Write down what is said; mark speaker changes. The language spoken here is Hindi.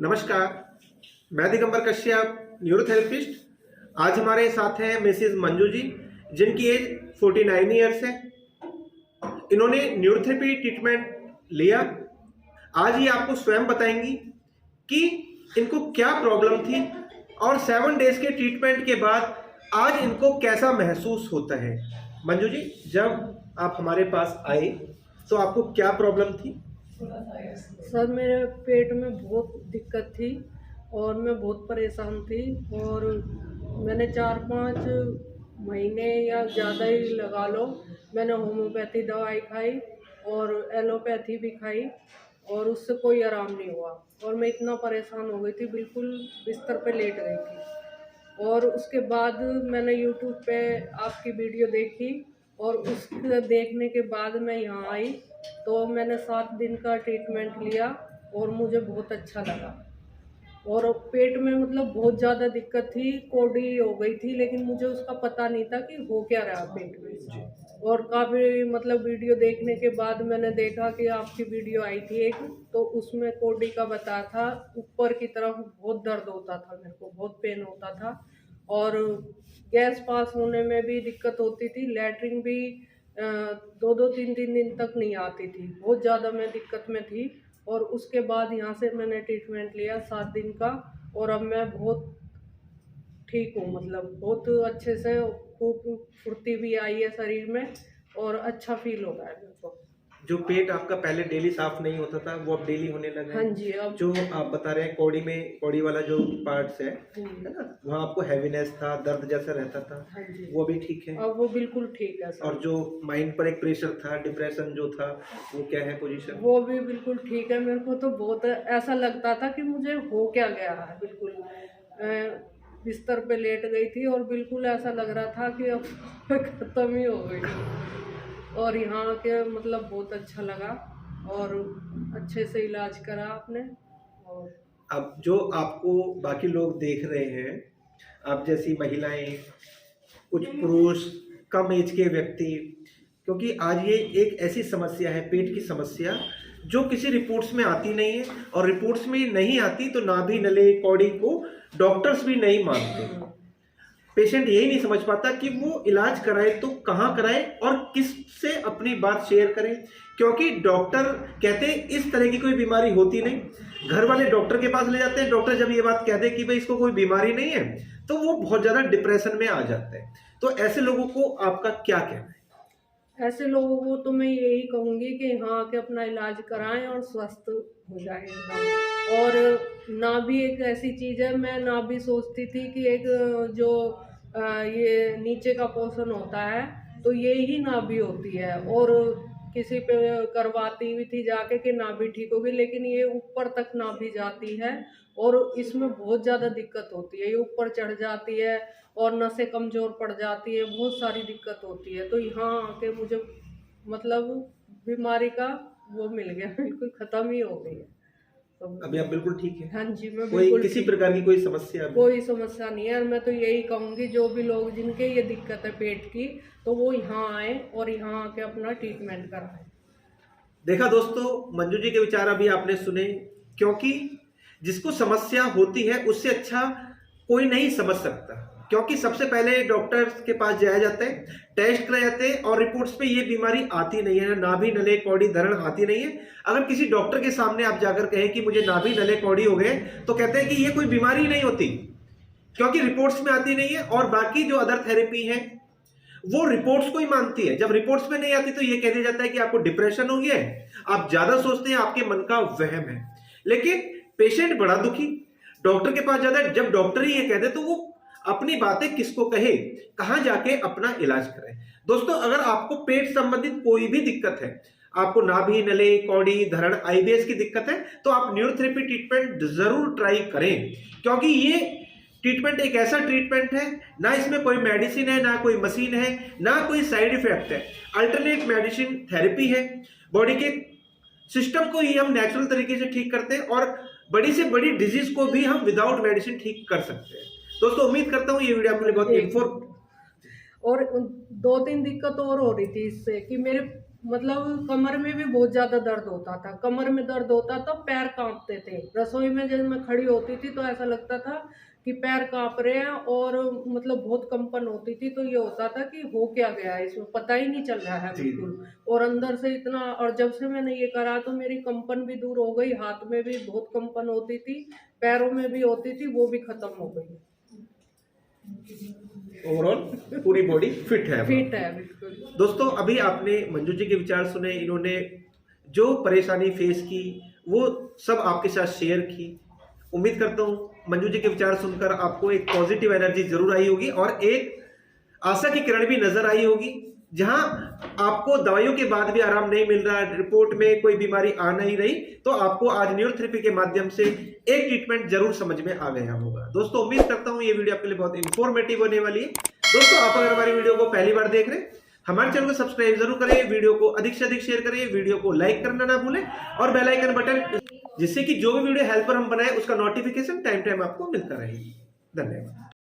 Speaker 1: नमस्कार, मैं दिगंबर कश्यप, न्यूरोथेरेपिस्ट। आज हमारे साथ हैं मिसेज मंजू जी, जिनकी एज 49 ईयर्स है। इन्होंने न्यूरोथेरेपी ट्रीटमेंट लिया। आज ये आपको स्वयं बताएंगी कि इनको क्या प्रॉब्लम थी और 7 डेज के ट्रीटमेंट के बाद आज इनको कैसा महसूस होता है। मंजू जी, जब आप हमारे पास आए तो आपको क्या प्रॉब्लम थी?
Speaker 2: सर, मेरे पेट में बहुत दिक्कत थी और मैं बहुत परेशान थी। और मैंने 4-5 महीने या ज़्यादा ही लगा लो, मैंने होम्योपैथी दवाई खाई और एलोपैथी भी खाई और उससे कोई आराम नहीं हुआ। और मैं इतना परेशान हो गई थी, बिल्कुल बिस्तर पे लेट गई थी। और उसके बाद मैंने यूट्यूब पे आपकी वीडियो देखी और उसके देखने के बाद मैं यहाँ आई तो मैंने 7 दिन का ट्रीटमेंट लिया और मुझे बहुत अच्छा लगा। और पेट में मतलब बहुत ज़्यादा दिक्कत थी, कोड़ी हो गई थी, लेकिन मुझे उसका पता नहीं था कि हो क्या रहा पेट में। और काफ़ी मतलब वीडियो देखने के बाद मैंने देखा कि आपकी वीडियो आई थी एक, तो उसमें कोड़ी का बताया था। ऊपर की तरफ बहुत दर्द होता था, मेरे को बहुत पेन होता था और गैस पास होने में भी दिक्कत होती थी। लैट्रिन भी 2-2 3-3 दिन तक नहीं आती थी, बहुत ज़्यादा मैं दिक्कत में थी। और उसके बाद यहाँ से मैंने ट्रीटमेंट लिया 7 दिन का और अब मैं बहुत ठीक हूँ, मतलब बहुत अच्छे से। खूब फुर्ती भी आई है शरीर में और अच्छा फील हो रहा है मेरे को।
Speaker 1: जो पेट आपका पहले डेली साफ नहीं होता था वो अब डेली होने लगा
Speaker 2: हाँ
Speaker 1: है।
Speaker 2: जी, अब
Speaker 1: जो आप बता रहे हैं कौड़ी वाला जो पार्ट्स है ना, वहाँ आपको हैवीनेस था, दर्द जैसा रहता था,
Speaker 2: हाँ जी,
Speaker 1: वो भी ठीक है।
Speaker 2: अब वो बिल्कुल ठीक है सर।
Speaker 1: और जो माइंड पर एक प्रेशर था, डिप्रेशन जो था, वो क्या है पोजीशन?
Speaker 2: वो भी बिल्कुल ठीक है। मेरे को तो बहुत ऐसा लगता था कि मुझे हो क्या गया है, बिल्कुल बिस्तर पे लेट गई थी और बिल्कुल ऐसा लग रहा था कि अब खत्म ही हो गई। और यहाँ के मतलब बहुत अच्छा लगा और अच्छे से इलाज करा आपने। और
Speaker 1: अब जो आपको बाकी लोग देख रहे हैं, आप जैसी महिलाएं, कुछ पुरुष, कम एज के व्यक्ति, क्योंकि आज ये एक ऐसी समस्या है, पेट की समस्या, जो किसी रिपोर्ट्स में आती नहीं है। और रिपोर्ट्स में नहीं आती तो नाभि नली कौड़ी को डॉक्टर्स भी नहीं मानते। पेशेंट यही नहीं समझ पाता कि वो इलाज कराए तो कहाँ कराए और किससे अपनी बात शेयर करें, क्योंकि डॉक्टर कहते हैं इस तरह की कोई बीमारी होती नहीं। घर वाले डॉक्टर के पास ले जाते हैं, डॉक्टर जब ये बात कह दे कि भाई इसको कोई बीमारी नहीं है तो वो बहुत ज़्यादा डिप्रेशन में आ जाते हैं। तो ऐसे लोगों को आपका क्या कहना है?
Speaker 2: ऐसे लोगों को तो मैं यही कहूँगी कि यहाँ आके अपना इलाज कराएं और स्वस्थ हो जाएं एकदम। और नाभि एक ऐसी चीज़ है, मैं नाभि सोचती थी कि एक जो ये नीचे का पोर्शन होता है तो ये ही नाभि होती है। और किसी पे करवाती भी थी जाके कि नाभि ठीक होगी, लेकिन ये ऊपर तक नाभि जाती है और इसमें बहुत ज़्यादा दिक्कत होती है। ये ऊपर चढ़ जाती है और नसें कमज़ोर पड़ जाती है, बहुत सारी दिक्कत होती है। तो यहाँ आके मुझे मतलब बीमारी का वो मिल गया, बिल्कुल ख़त्म ही हो गई है। तो
Speaker 1: अभी आप बिल्कुल ठीक है?
Speaker 2: हाँ जी, मैं
Speaker 1: कोई
Speaker 2: बिल्कुल
Speaker 1: किसी
Speaker 2: ठीक,
Speaker 1: प्रकार की कोई समस्या अभी?
Speaker 2: कोई समस्या नहीं है। और मैं तो यही कहूँगी जो भी लोग जिनके ये दिक्कत है पेट की, तो वो यहाँ आए और यहाँ आके अपना ट्रीटमेंट कराएं।
Speaker 1: देखा दोस्तों, मंजू जी के विचार अभी आपने सुने, क्योंकि जिसको समस्या होती है उससे अच्छा कोई नहीं समझ सकता। क्योंकि सबसे पहले डॉक्टर के पास जाया जाता है, टेस्ट कराए जाते हैं और रिपोर्ट्स पे ये बीमारी आती नहीं है, नाभि नले कौड़ी धरण आती नहीं है। अगर किसी डॉक्टर के सामने आप जाकर कहें कि मुझे नाभि नले कौड़ी हो गए, तो कहते हैं कि ये कोई बीमारी नहीं होती, क्योंकि रिपोर्ट्स में आती नहीं है। और बाकी जो अदर थेरेपी है वो रिपोर्ट्स को ही मानती है। जब रिपोर्ट्स में नहीं आती तो ये कह दिया जाता है कि आपको डिप्रेशन हो गया है, आप ज्यादा सोचते हैं, आपके मन का वहम है। लेकिन पेशेंट बड़ा दुखी डॉक्टर के पास जाता है, जब डॉक्टर ही ये कह दे तो वो अपनी बातें किसको कहे, कहां जाके अपना इलाज करे। दोस्तों, अगर आपको पेट संबंधित कोई भी दिक्कत है, आपको नाभि नली कौड़ी धरण आईबीएस की दिक्कत है, तो आप न्यूरोथेरेपी ट्रीटमेंट जरूर ट्राई करें। क्योंकि ये ट्रीटमेंट एक ऐसा ट्रीटमेंट है, ना इसमें कोई मेडिसिन है, ना कोई मशीन है, ना कोई साइड इफेक्ट है। अल्टरनेट मेडिसिन थेरेपी है। बॉडी के सिस्टम को ही हम नेचुरल तरीके से ठीक करते हैं और बड़ी से बड़ी डिजीज को भी हम विदाउट मेडिसिन ठीक कर सकते हैं। दोस्तों, उम्मीद करता हूँ ये वीडियो आपके लिए बहुत इन्फॉर्मेटिव।
Speaker 2: और 2-3 दिक्कत और हो रही थी इससे कि मेरे मतलब कमर में भी बहुत ज़्यादा दर्द होता था, कमर में दर्द होता था, पैर कांपते थे। रसोई में जब मैं खड़ी होती थी तो ऐसा लगता था कि पैर कांप रहे हैं, और मतलब बहुत कंपन होती थी। तो ये होता था कि हो क्या गया है, इसमें पता ही नहीं चल रहा है
Speaker 1: जी,
Speaker 2: बिल्कुल। और अंदर से इतना, और जब से मैंने ये करा तो मेरी कंपन भी दूर हो गई, हाथ में भी बहुत कंपन होती थी, पैरों में भी होती थी, वो भी खत्म हो गई।
Speaker 1: ओवरऑल पूरी बॉडी फिट है अब।
Speaker 2: फिट है बिल्कुल।
Speaker 1: दोस्तों अभी आपने मंजू जी के विचार सुने, इन्होंने जो परेशानी फेस की वो सब आपके साथ शेयर की। उम्मीद करता हूँ मंजू जी के विचार सुनकर आपको एक पॉजिटिव एनर्जी जरूर आई होगी और एक आशा की किरण भी नजर आई होगी। जहां आपको दवाइयों के बाद भी आराम नहीं मिल रहा, रिपोर्ट में कोई बीमारी आ नहीं रही, तो आपको आज न्यूरोथेरेपी के माध्यम से एक ट्रीटमेंट जरूर समझ में आ गया होगा। दोस्तों उम्मीद करता हूं ये वीडियो आपके लिए बहुत इंफॉर्मेटिव होने वाली है। दोस्तों आप अगर हमारी वीडियो को पहली बार देख रहे हैं, हमारे चैनल को सब्सक्राइब जरूर करें, वीडियो को अधिक से अधिक शेयर करें, वीडियो को लाइक करना ना भूलें और बेल आइकन बटन, जिससे कि जो भी वीडियो हेल्पर हम बनाए उसका नोटिफिकेशन टाइम टाइम आपको मिलता रहे। धन्यवाद।